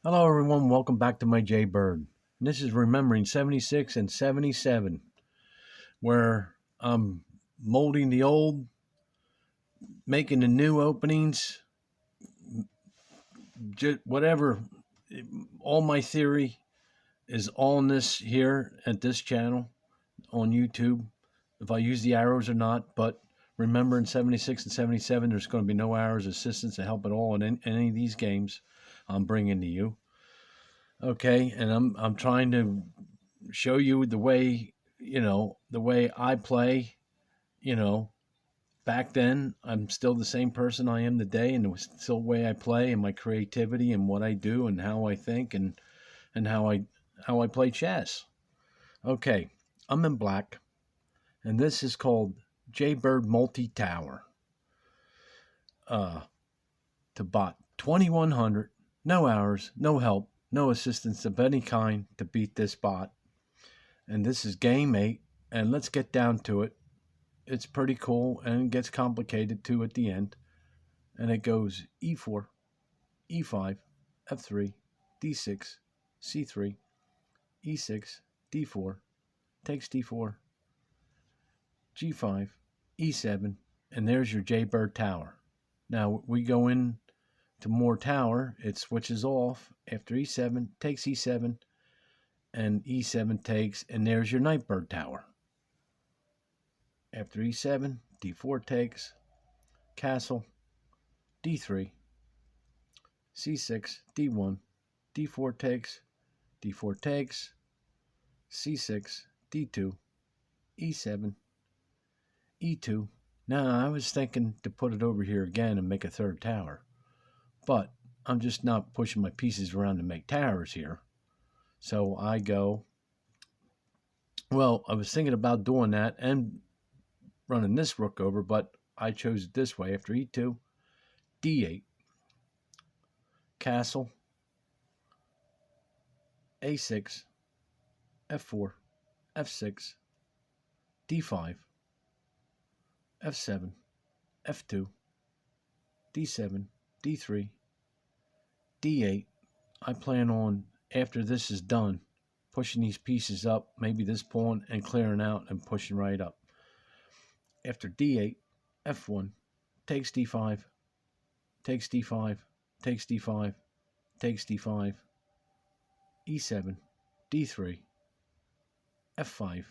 Hello, everyone. Welcome back to my jbird. And this is remembering 76 and 77, where I'm molding the old, making the new openings, just whatever. All my theory is all in this here at this channel on YouTube, if I use the arrows or not. But remember, in 76 and 77, there's going to be no arrows, assistance, to help at all in any of these games I'm bringing to you. Okay, and I'm trying to show you the way, the way I play. you know Back then I'm still the same person I am today, and it was still the way I play and my creativity and what I do and how I think and how I play chess. Okay, I'm in black, and this is called Jaybird Multi-Tower. To bot 2100, no hours, no help, no assistance of any kind to beat this bot. And this is game 8, and let's get down to it. It's pretty cool, and it gets complicated too at the end. And it goes e4, e5, f3, d6, c3, e6, d4, takes d4, g5, e7, and there's your Jaybird tower. Now we go in to more tower. It switches off after e7, takes e7, and e7 takes, and there's your Nightbird tower. After e7, d4 takes, castle, d3, c6, d1, d4 takes, d4 takes, c6, d2, e7, e2. Now, I was thinking to put it over here again and make a third tower, but I'm just not pushing my pieces around to make towers here. So I go, well, I was thinking about doing that and running this rook over, but I chose it this way. After e2, d8, castle, a6, f4, f6, d5, f7, f2, d7, d3, d8. I plan on, after this is done, pushing these pieces up, maybe this pawn, and clearing out and pushing right up. After d8, f1, takes d5, takes d5, takes d5, takes d5, e7, d3, f5,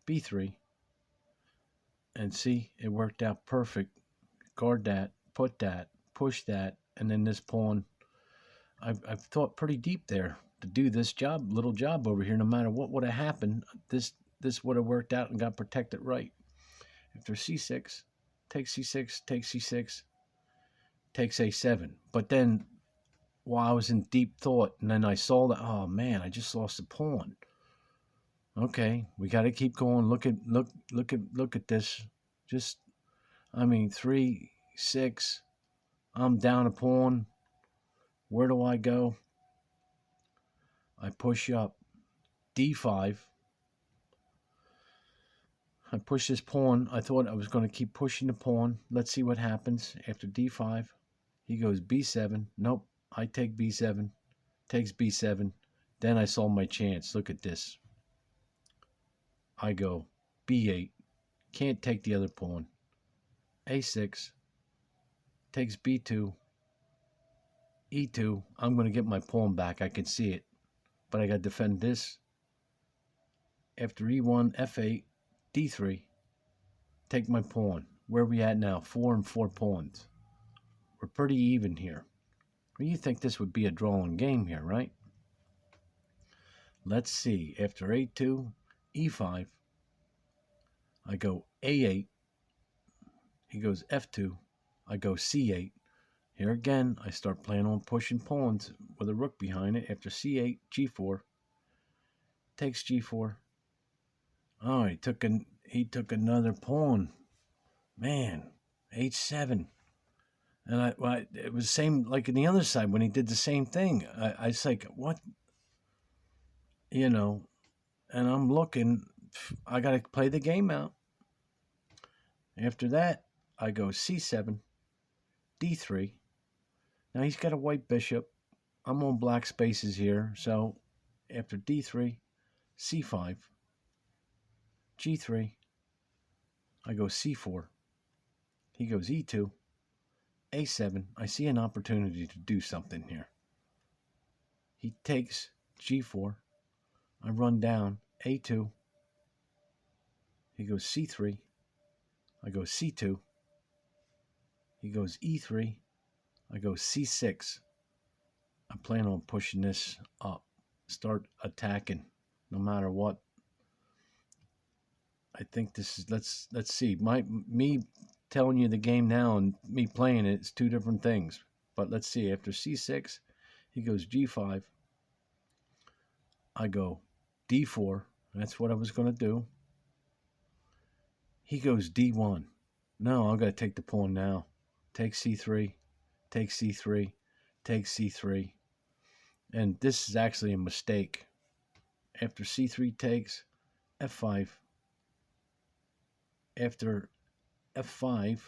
b3, and see, it worked out perfect. Guard that, put that, push that, and then this pawn. I've thought pretty deep there to do this job, little job over here. No matter what would have happened, this would have worked out and got protected right. After c6, takes c6, takes c6, takes a7. But then, while I was in deep thought, and then I saw that, oh man, I just lost a pawn. Okay, we got to keep going. Look at this. Just, 3, 6. I'm down a pawn. Where do I go? I push up d5. I push this pawn. I thought I was going to keep pushing the pawn. Let's see what happens. After d5, he goes b7. Nope, I take b7. Takes b7. Then I saw my chance. Look at this. I go b8. Can't take the other pawn. a6. Takes b2. e2. I'm going to get my pawn back. I can see it. But I got to defend this. After e1, f8, d3. Take my pawn. Where are we at now? 4 and 4 pawns. We're pretty even here. Well, you think this would be a drawing game here, right? Let's see. After a2, e5. I go a8. He goes f2. I go c8. Here again, I start playing on pushing pawns with a rook behind it. After c8, g4. Takes g4. Oh, he took another pawn. Man, h7. And it was the same like in the other side when he did the same thing. I was like, what? And I'm looking. I got to play the game out. After that, I go c7, d3. Now he's got a white bishop. I'm on black spaces here. So after d3, c5, g3, I go c4. He goes e2, a7. I see an opportunity to do something here. He takes g4. I run down a2. He goes c3. I go c2. He goes e3. I go c6. I plan on pushing this up. Start attacking no matter what. I think this is let's see. Me telling you the game now and me playing it's two different things. But let's see. After c6, he goes g5. I go d4. That's what I was going to do. He goes d1. No, I've got to take the pawn now. Take c3. Take c3. Take c3. And this is actually a mistake. After c3 takes, f5. After f5,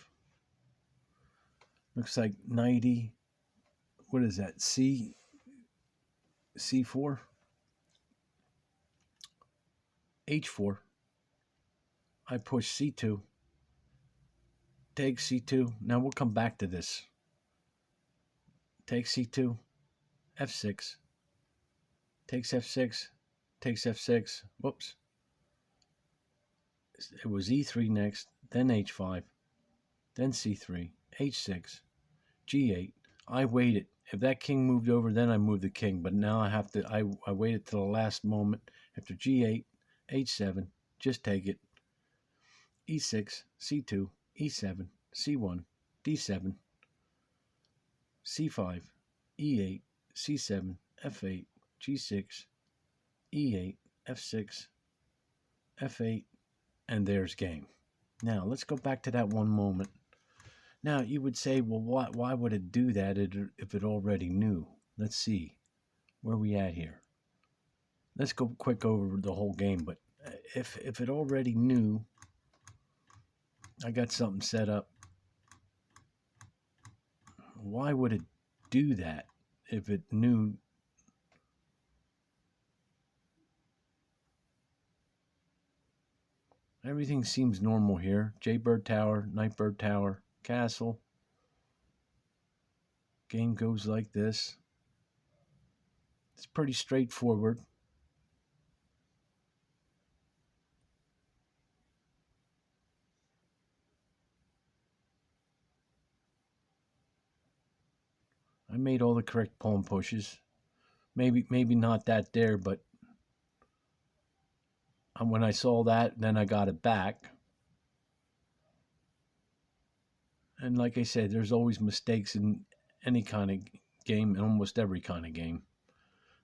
looks like 90. What is that? c4, h4. I push c2. Take c2. Now we'll come back to this. Take c2, f6. Takes f6. Takes f6. Whoops. It was e3 next, then h5, then c3, h6, g8. I waited. If that king moved over, then I moved the king. But now I have to, I waited till the last moment. After g8, h7, just take it. e6, c2, e7, c1, d7, c5, e8, c7, f8, g6, e8, f6, f8, and there's game. Now, let's go back to that one moment. Now, you would say, well, why would it do that if it already knew? Let's see. Where are we at here? Let's go quick over the whole game. But if it already knew, I got something set up. Why would it do that if it knew? Everything seems normal here. Jaybird tower, nightbird tower, castle. Game goes like this. It's pretty straightforward. I made all the correct pawn pushes. Maybe not that there, but when I saw that, then I got it back. And like I said, there's always mistakes in any kind of game, in almost every kind of game.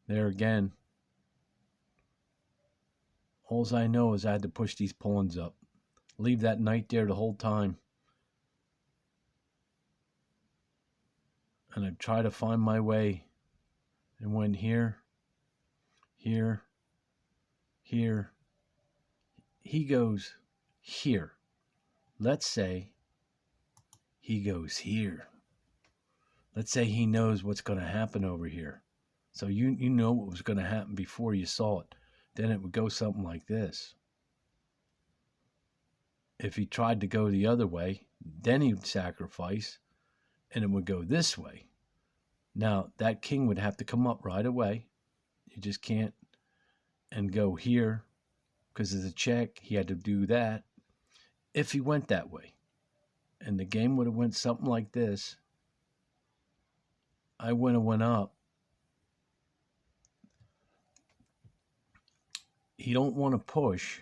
There again, all I know is I had to push these pawns up. Leave that knight there the whole time. And I try to find my way. And went here, here, here. He goes here. Let's say he goes here. Let's say he knows what's going to happen over here. So you know what was going to happen before you saw it. Then it would go something like this. If he tried to go the other way, then he would sacrifice, and it would go this way. Now, that king would have to come up right away. You just can't, and go here, because of the check, he had to do that. If he went that way, and the game would have went something like this, I would have went up. He don't want to push.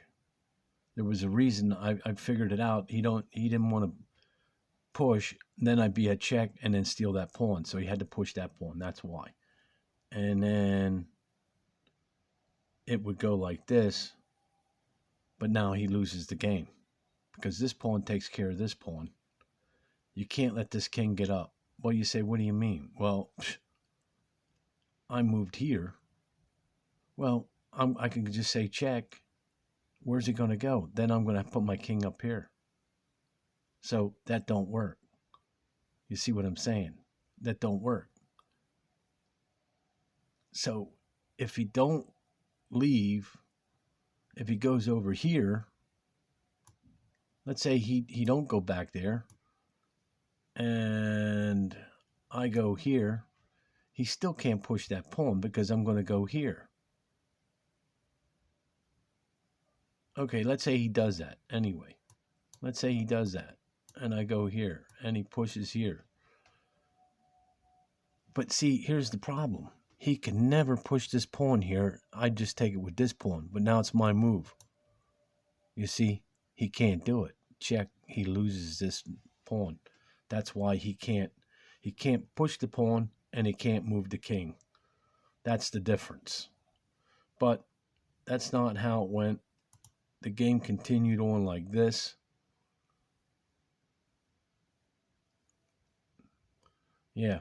There was a reason. I figured it out. He didn't want to push. Then I'd be at check and then steal that pawn. So he had to push that pawn. That's why. And then it would go like this. But now he loses the game because this pawn takes care of this pawn. You can't let this king get up. Well, you say, what do you mean? Well, I moved here. Well, I can just say check. Where's he going to go? Then I'm going to put my king up here. So that don't work. You see what I'm saying? That don't work. So if he don't leave, if he goes over here, let's say he don't go back there, and I go here, he still can't push that pawn because I'm going to go here. Okay, let's say he does that anyway. Let's say he does that, and I go here, and he pushes here. But see, here's the problem. He can never push this pawn here. I just take it with this pawn, but now it's my move. You see, he can't do it. Check, he loses this pawn. That's why he can't push the pawn, and he can't move the king. That's the difference. But that's not how it went. The game continued on like this. Yeah,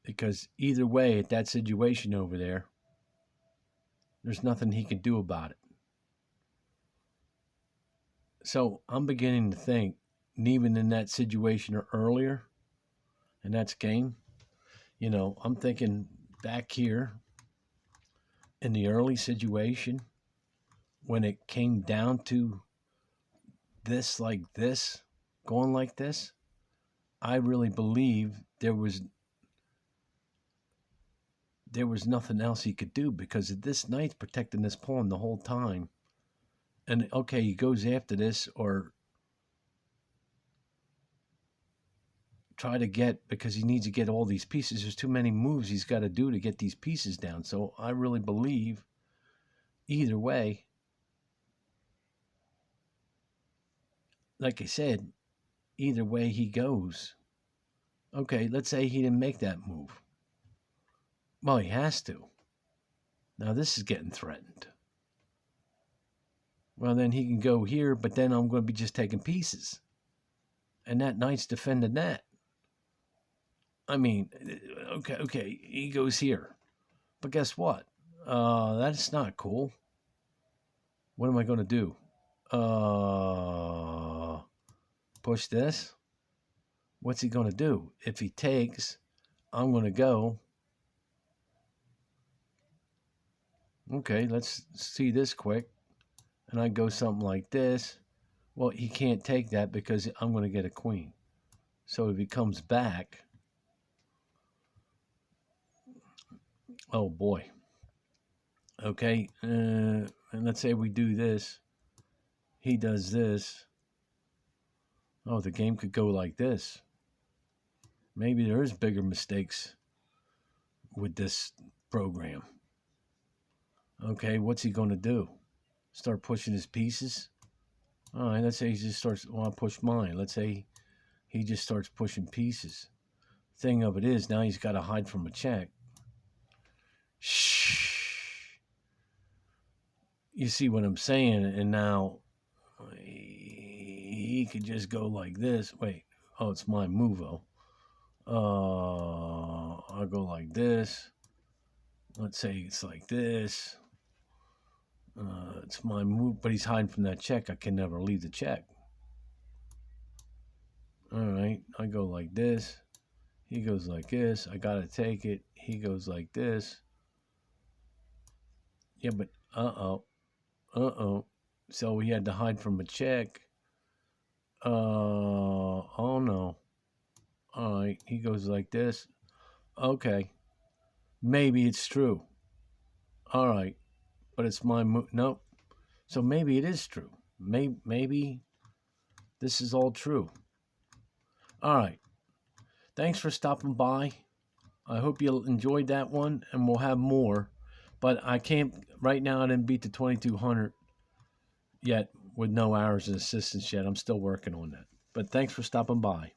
because either way, at that situation over there, there's nothing he can do about it. So I'm beginning to think, and even in that situation or earlier, and that's game, I'm thinking back here in the early situation when it came down to this, like this, going like this, I really believe there was nothing else he could do because this knight's protecting this pawn the whole time. And okay, he goes after this or try to get, because he needs to get all these pieces. There's too many moves he's got to do to get these pieces down. So I really believe either way, like I said, either way he goes. Okay, let's say he didn't make that move. Well, he has to. Now this is getting threatened. Well, then he can go here, but then I'm going to be just taking pieces. And that knight's defending that. I mean, okay, he goes here. But guess what? That's not cool. What am I going to do? Push this? What's he going to do? If he takes, I'm going to go. Okay, let's see this quick. And I go something like this. Well, he can't take that because I'm going to get a queen. So if he comes back, oh boy. Okay, and let's say we do this. He does this. Oh, the game could go like this. Maybe there is bigger mistakes with this program. Okay, what's he going to do? Start pushing his pieces? All right, let's say he just starts, well, I'll push mine. Let's say he just starts pushing pieces. Thing of it is, now he's got to hide from a check. Shh. You see what I'm saying? And now he could just go like this. Wait, oh, it's my move-o. I'll go like this. Let's say it's like this. It's my move, but he's hiding from that check. I can never leave the check. All right, I go like this. He goes like this. I gotta take it. He goes like this. Yeah, but so he had to hide from a check. Oh no. All right, he goes like this. Okay, maybe it's true. All right, but it's my move. Nope. So maybe it is true. Maybe this is all true. All right. Thanks for stopping by. I hope you enjoyed that one, and we'll have more. But I can't, right now I didn't beat the 2200 yet with no hours of assistance yet. I'm still working on that. But thanks for stopping by.